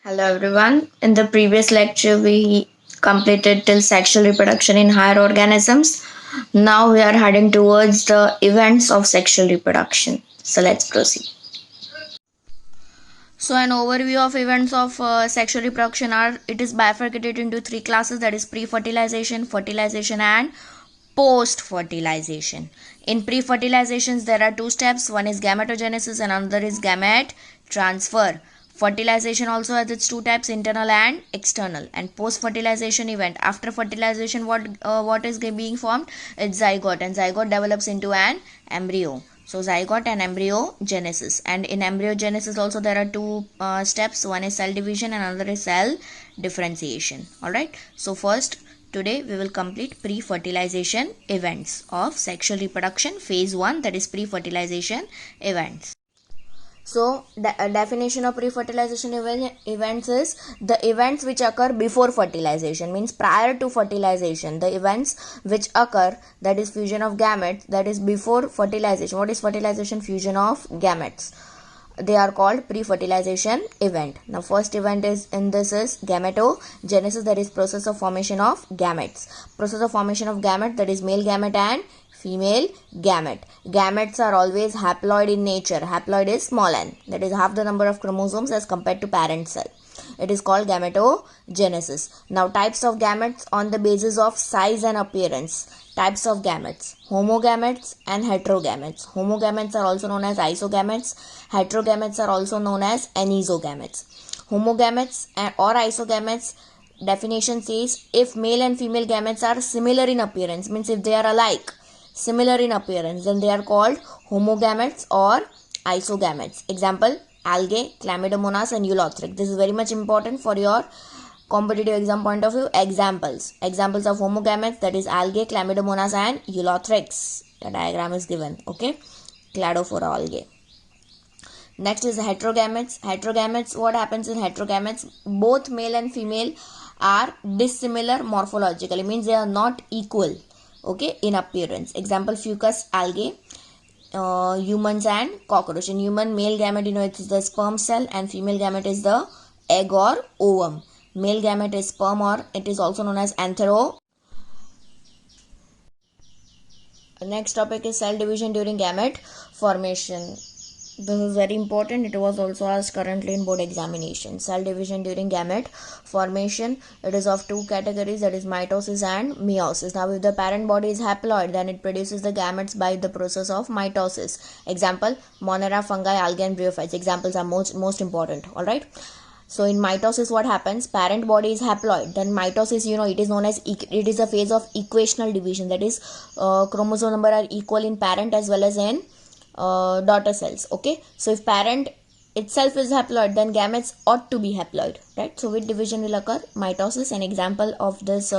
Hello everyone. In the previous lecture, we completed till sexual reproduction in higher organisms. Now we are heading towards the events of sexual reproduction. So let's proceed. So an overview of events of sexual reproduction are it is bifurcated into three classes, that is pre-fertilization, fertilization and post-fertilization. In pre-fertilizations there are two steps, one is gametogenesis and another is gamete transfer. Fertilization also has its two types, internal and external. And post-fertilization event, after fertilization what is being formed? It's zygote, and zygote develops into an embryo. So zygote and embryogenesis. And in embryogenesis also there are two steps, one is cell division and another is cell differentiation. Alright, so first today we will complete pre-fertilization events of sexual reproduction phase 1, that is pre-fertilization events. So, definition of pre-fertilization events is the events which occur before fertilization, means prior to fertilization. The events which occur, that is fusion of gametes, that is before fertilization. What is fertilization? Fusion of gametes. They are called pre-fertilization event. Now first event is in this is gametogenesis, that is process of formation of gametes. Process of formation of gamete, that is male gamete and female gamete. Gametes are always haploid in nature. Haploid is small n, that is half the number of chromosomes as compared to parent cell. It is called gametogenesis. Now types of gametes on the basis of size and appearance. Types of gametes: homogametes and heterogametes. Homogametes are also known as isogametes. Heterogametes are also known as anisogametes. Homogametes or isogametes, definition says if male and female gametes are similar in appearance, means if they are alike, similar in appearance, then they are called homogametes or isogametes. Example: algae, chlamydomonas and eulothrix. This is very much important for your competitive exam point of view. Examples of homogametes, that is algae, chlamydomonas and eulothrix. The diagram is given. Okay, cladophora algae. Next is heterogametes. Heterogametes, what happens in heterogametes? Both male and female are dissimilar morphologically, means they are not equal, okay, in appearance. Example: fucus algae, humans and cockroach. In human, male gamete, it is the sperm cell, and female gamete is the egg or ovum. Male gamete is sperm, or it is also known as anthero. Next topic is cell division during gamete formation. This is very important. It was also asked currently in board examination. Cell division during gamete formation. It is of two categories, that is mitosis and meiosis. Now, if the parent body is haploid, then it produces the gametes by the process of mitosis. Example: Monera, fungi, algae and bryophytes. Examples are most important. Alright. So in mitosis, what happens? Parent body is haploid. Then mitosis, it is known as it is a phase of equational division. That is, chromosome number are equal in parent as well as in daughter cells. Okay, so if parent itself is haploid, then gametes ought to be haploid, right? So which division will occur? Mitosis. An example of this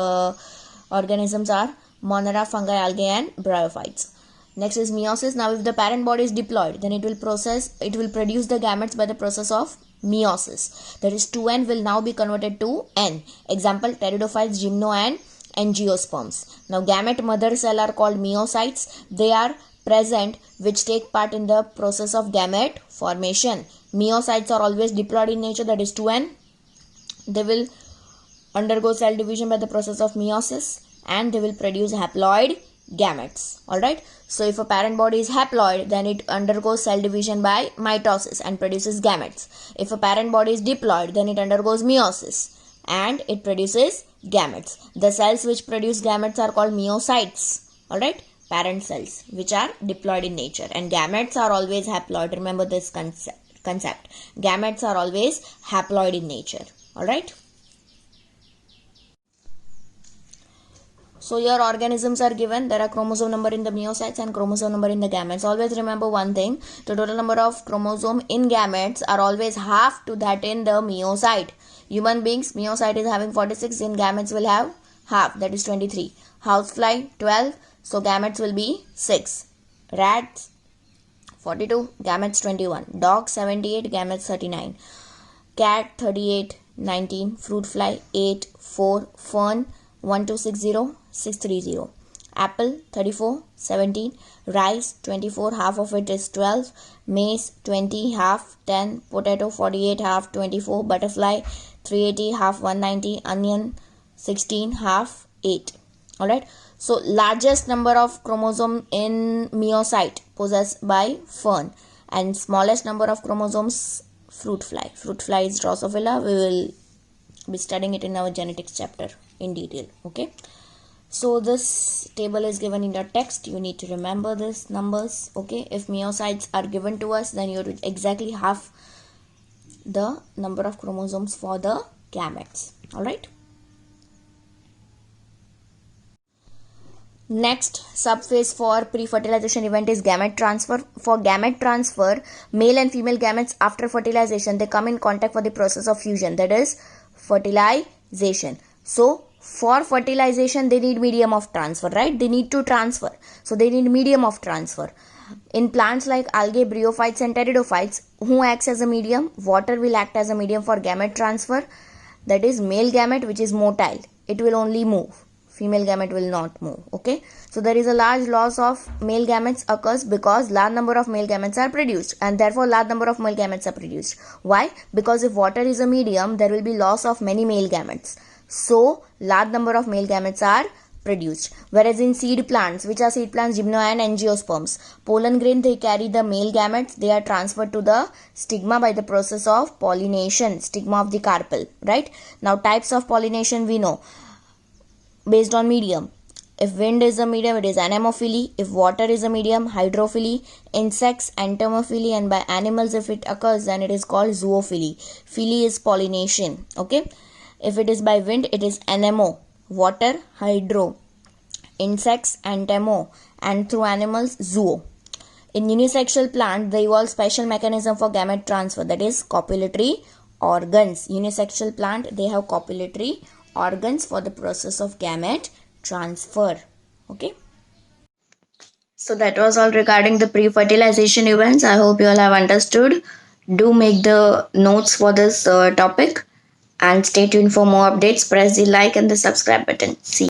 organisms are Monera, fungi, algae and bryophytes. Next is meiosis. Now if the parent body is diploid, then it will produce the gametes by the process of meiosis. That is, 2n will now be converted to n. Example: pteridophytes, gymno and angiosperms. Now gamete mother cell are called meiocytes. They are present which take part in the process of gamete formation. Meiocytes are always diploid in nature, that is 2n. They will undergo cell division by the process of meiosis and they will produce haploid gametes. Alright, so if a parent body is haploid, then it undergoes cell division by mitosis and produces gametes. If a parent body is diploid, then it undergoes meiosis and it produces gametes. The cells which produce gametes are called meiocytes. Alright, parent cells which are diploid in nature, and gametes are always haploid. Remember this concept. Gametes are always haploid in nature. Alright. So your organisms are given. There are chromosome number in the meiocytes and chromosome number in the gametes. Always remember one thing: the total number of chromosome in gametes are always half to that in the meiocyte. Human beings, meiocyte is having 46, in gametes will have half, that is 23. Housefly 12, so gametes will be 6. Rats 42, gametes 21. Dog 78, gametes 39. Cat 38, 19. Fruit fly 8, 4. Fern 1260, 630. Apple 34, 17. Rice 24, half of it is 12. Maize 20, half 10. Potato 48, half 24. Butterfly 380, half 190. Onion 16, half 8. Alright, so largest number of chromosome in meiocyte possessed by fern, and smallest number of chromosomes fruit fly. Fruit fly is Drosophila. We will be studying it in our genetics chapter in detail. Okay, so this table is given in the text. You need to remember these numbers. Okay, if meiocytes are given to us, then you have exactly half the number of chromosomes for the gametes. Alright, next subphase for pre-fertilization event is gamete transfer. For gamete transfer, male and female gametes after fertilization, they come in contact for the process of fusion, that is fertilization. So for fertilization they need medium of transfer, right? They need to transfer, so they need medium of transfer. In plants like algae, bryophytes and pteridophytes, who acts as a medium? Water will act as a medium for gamete transfer. That is male gamete, which is motile, it will only move, female gamete will not move. Okay, so there is a large loss of male gametes occurs because large number of male gametes are produced, and therefore large number of male gametes are produced. Why? Because if water is a medium, there will be loss of many male gametes, so large number of male gametes are produced. Whereas in seed plants, which are seed plants, gymno and angiosperms, pollen grain, they carry the male gametes, they are transferred to the stigma by the process of pollination, stigma of the carpel. Right, now types of pollination we know based on medium. If wind is a medium, it is anemophily. If water is a medium, hydrophily. Insects, entomophily. And by animals, if it occurs, then it is called zoophily. Phily is pollination. Okay, if it is by wind, it is anemo. Water, hydro. Insects, antemo. And through animals, zoo. In unisexual plant, they evolve special mechanism for gamete transfer, that is copulatory organs. Unisexual plant, they have copulatory organs for the process of gamete transfer. Okay, so that was all regarding the pre-fertilization events. I hope you all have understood. Do make the notes for this topic and stay tuned for more updates. Press the like and the subscribe button. See you.